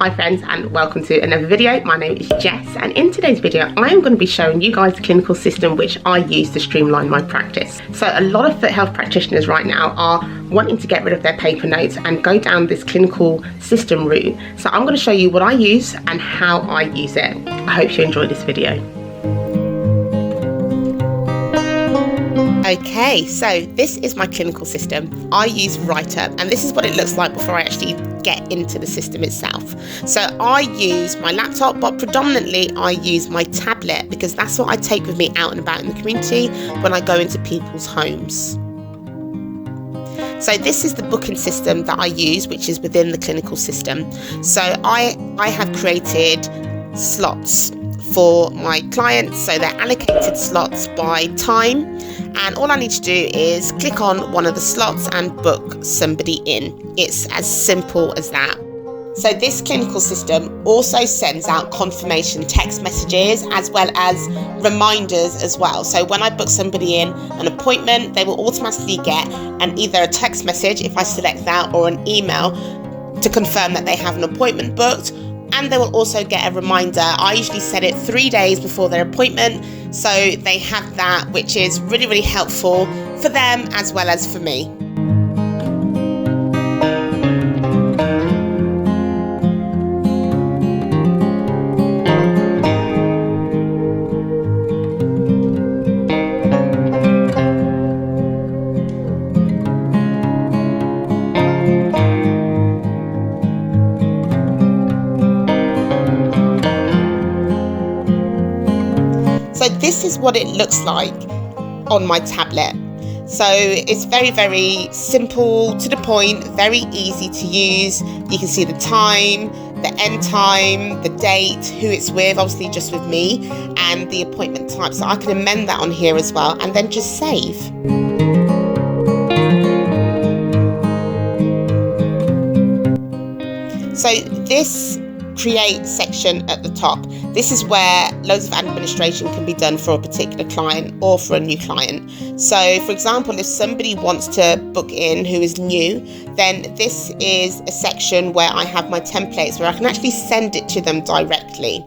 Hi friends, and welcome to another video. My name is Jess, and in today's video I am going to be showing you guys the clinical system which I use to streamline my practice. So a lot of foot health practitioners right now are wanting to get rid of their paper notes and go down this clinical system route. So I'm going to show you what I use and how I use it. I hope you enjoy this video. Okay, so this is my clinical system. I use WriteUpp, and this is what it looks like before I actually get into the system itself. So I use my laptop, but predominantly I use my tablet because that's what I take with me out and about in the community when I go into people's homes. So this is the booking system that I use, which is within the clinical system. So I have created slots for my clients, so they're allocated slots by time, and all I need to do is click on one of the slots and book somebody in. It's as simple as that. So this clinical system also sends out confirmation text messages as well as reminders as well. So when I book somebody in an appointment, they will automatically get either a text message if I select that, or an email to confirm that they have an appointment booked. And they will also get a reminder. I usually set it 3 days before their appointment, so they have that, which is really, really helpful for them as well as for me. So this is what it looks like on my tablet. So it's very, very simple, to the point, very easy to use. You can see the time, the end time, the date, who it's with, obviously just with me, and the appointment type. So I can amend that on here as well, and then just save. So this create section at the top, this is where loads of administration can be done for a particular client or for a new client. So for example, if somebody wants to book in who is new, then this is a section where I have my templates where I can actually send it to them directly.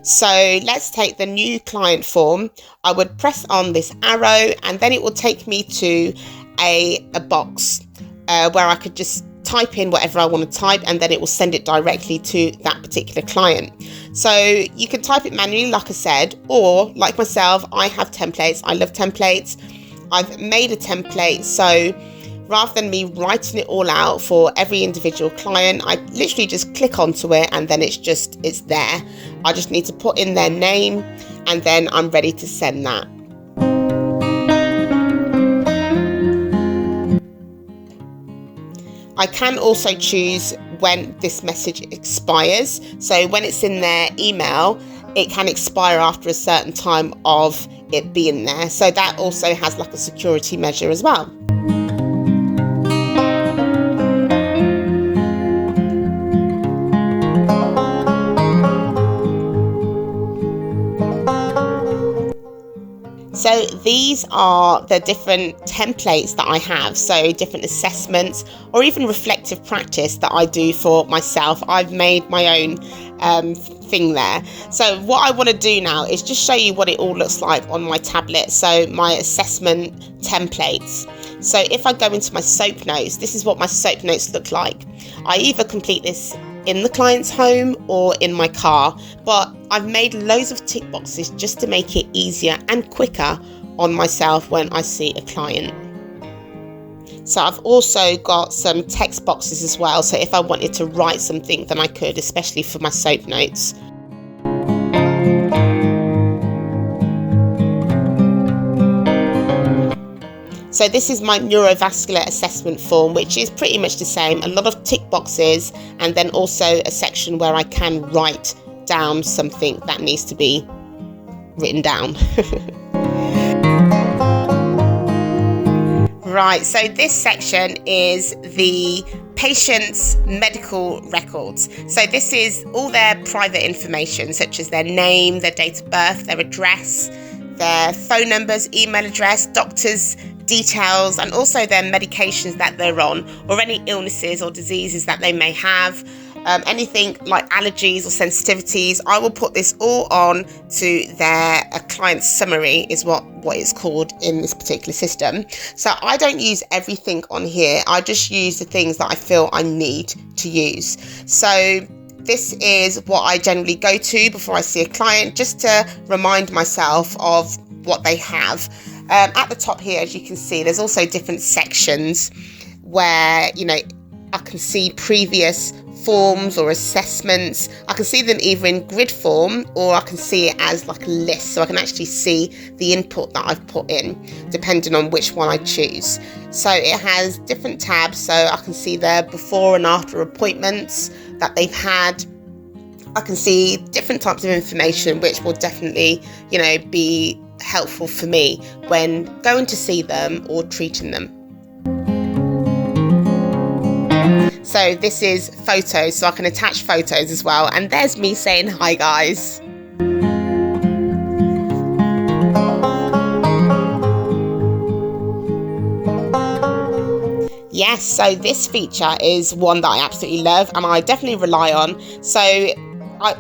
So let's take the new client form. I would press on this arrow, and then it will take me to a box where I could just type in whatever I want to type, and then it will send it directly to that particular client. So you can type it manually, like I said, or like myself, I have templates. I love templates. I've made a template, so rather than me writing it all out for every individual client, I literally just click onto it, and then it's there. I just need to put in their name, and then I'm ready to send that. I can also choose when this message expires. So when it's in their email, it can expire after a certain time of it being there. So that also has like a security measure as well. So these are the different templates that I have, so different assessments or even reflective practice that I do for myself. I've made my own thing there. So what I want to do now is just show you what it all looks like on my tablet. So my assessment templates. So if I go into my SOAP notes, this is what my SOAP notes look like. I either complete this in the client's home or in my car, but I've made loads of tick boxes just to make it easier and quicker on myself when I see a client. So I've also got some text boxes as well, so if I wanted to write something, then I could, especially for my SOAP notes. So this is my neurovascular assessment form, which is pretty much the same. A lot of tick boxes, and then also a section where I can write down something that needs to be written down. Right, so this section is the patient's medical records. So this is all their private information, such as their name, their date of birth, their address, their phone numbers, email address, doctor's details, and also their medications that they're on, or any illnesses or diseases that they may have. anything like allergies or sensitivities, I will put this all on to their client summary, is what it's called in this particular system. So I don't use everything on here. I just use the things that I feel I need to use. So this is what I generally go to before I see a client, just to remind myself of what they have. At the top here, as you can see, there's also different sections where, you know, I can see previous forms or assessments. I can see them either in grid form, or I can see it as like a list, so I can actually see the input that I've put in, depending on which one I choose. So it has different tabs, so I can see their before and after appointments that they've had. I can see different types of information, which will definitely, you know, be helpful for me when going to see them or treating them. So this is photos, so I can attach photos as well. And there's me saying hi, guys. Yes, so this feature is one that I absolutely love and I definitely rely on. So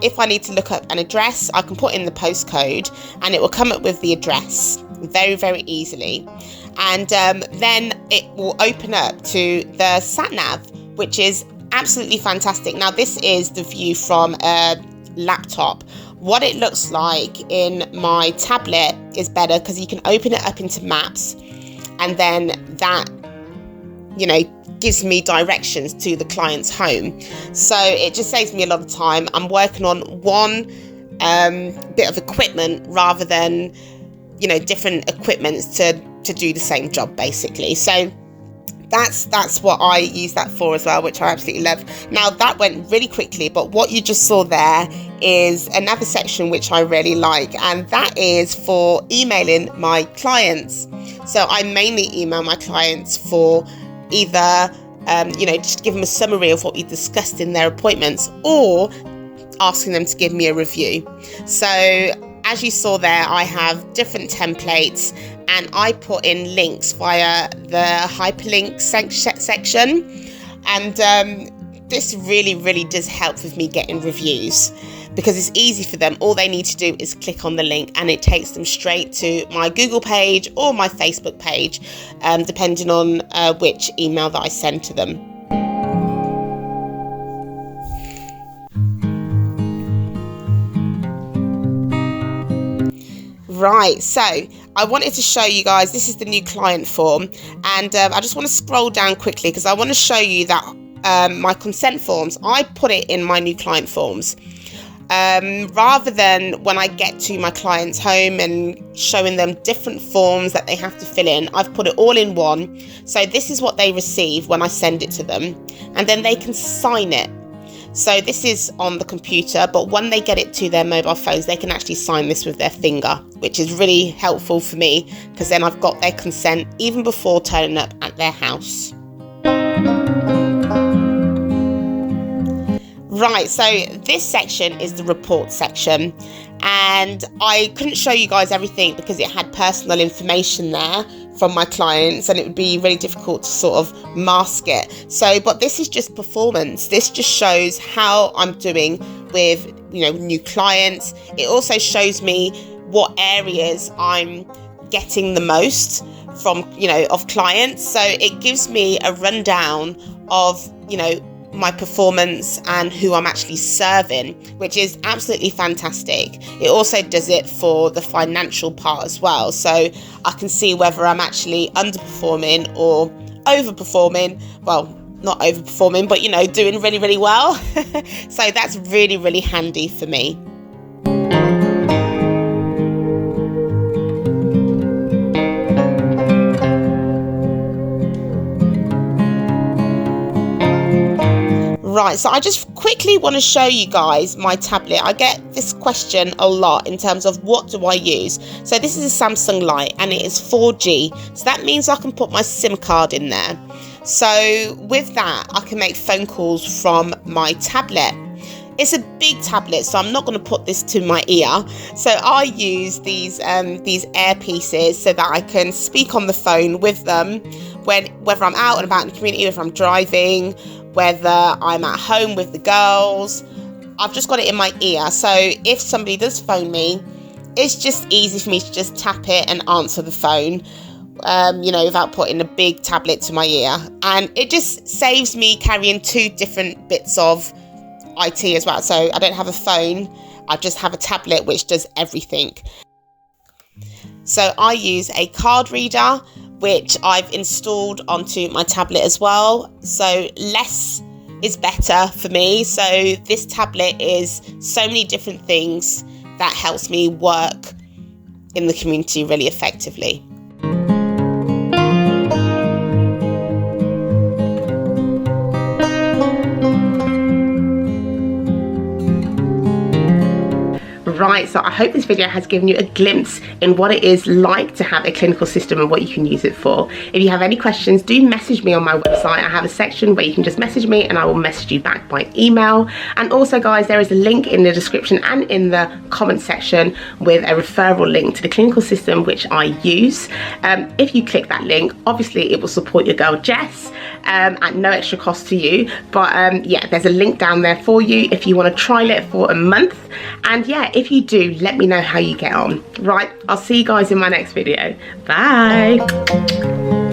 if I need to look up an address, I can put in the postcode and it will come up with the address very, very easily. And then it will open up to the sat nav, which is absolutely fantastic. Now, this is the view from a laptop. What it looks like in my tablet is better because you can open it up into maps, and then that, you know, gives me directions to the client's home. So it just saves me a lot of time. I'm working on one bit of equipment rather than, you know, different equipments to do the same job, basically. So that's what I use that for as well, which I absolutely love. Now, that went really quickly, but what you just saw there is another section which I really like, and that is for emailing my clients. So I mainly email my clients for either you know, just give them a summary of what we discussed in their appointments, or asking them to give me a review. So as you saw there, I have different templates, and I put in links via the hyperlink section. And this really does help with me getting reviews, because it's easy for them. All they need to do is click on the link and it takes them straight to my Google page or my Facebook page, depending on which email that I send to them. Right, so I wanted to show you guys, this is the new client form, and I just want to scroll down quickly because I want to show you that my consent forms, I put it in my new client forms. Rather than when I get to my client's home and showing them different forms that they have to fill in, I've put it all in one. So this is what they receive when I send it to them, and then they can sign it. So this is on the computer, but when they get it to their mobile phones, they can actually sign this with their finger, which is really helpful for me, because then I've got their consent even before turning up at their house. Right, so this section is the report section, and I couldn't show you guys everything because it had personal information there from my clients, and it would be really difficult to sort of mask it. So, but this is just performance. This just shows how I'm doing with, you know, new clients. It also shows me what areas I'm getting the most from, you know, of clients. So it gives me a rundown of, you know, my performance and who I'm actually serving, which is absolutely fantastic. It also does it for the financial part as well, so I can see whether I'm actually underperforming or overperforming. Well, not overperforming, but, you know, doing really well. So that's really handy for me. Right, so I just quickly want to show you guys my tablet. I get this question a lot in terms of what do I use. So this is a Samsung Lite and it is 4G. So that means I can put my SIM card in there. So with that, I can make phone calls from my tablet. It's a big tablet, so I'm not going to put this to my ear. So I use these earpieces so that I can speak on the phone with them whether I'm out and about in the community, if I'm driving, whether I'm at home with the girls. I've just got it in my ear, so if somebody does phone me, it's just easy for me to just tap it and answer the phone, without putting a big tablet to my ear. And it just saves me carrying 2 different bits of IT as well. So I don't have a phone, I just have a tablet which does everything. So I use a card reader, which I've installed onto my tablet as well. So less is better for me. So this tablet is so many different things that helps me work in the community really effectively. Right, so I hope this video has given you a glimpse in what it is like to have a clinical system and what you can use it for. If you have any questions, do message me on my website. I have a section where you can just message me and I will message you back by email. And also guys, there is a link in the description and in the comment section with a referral link to the clinical system which I use. If you click that link, obviously it will support your girl Jess at no extra cost to you. But yeah, there's a link down there for you if you want to trial it for a month. And yeah, if you do, let me know how you get on. Right, I'll see you guys in my next video. Bye.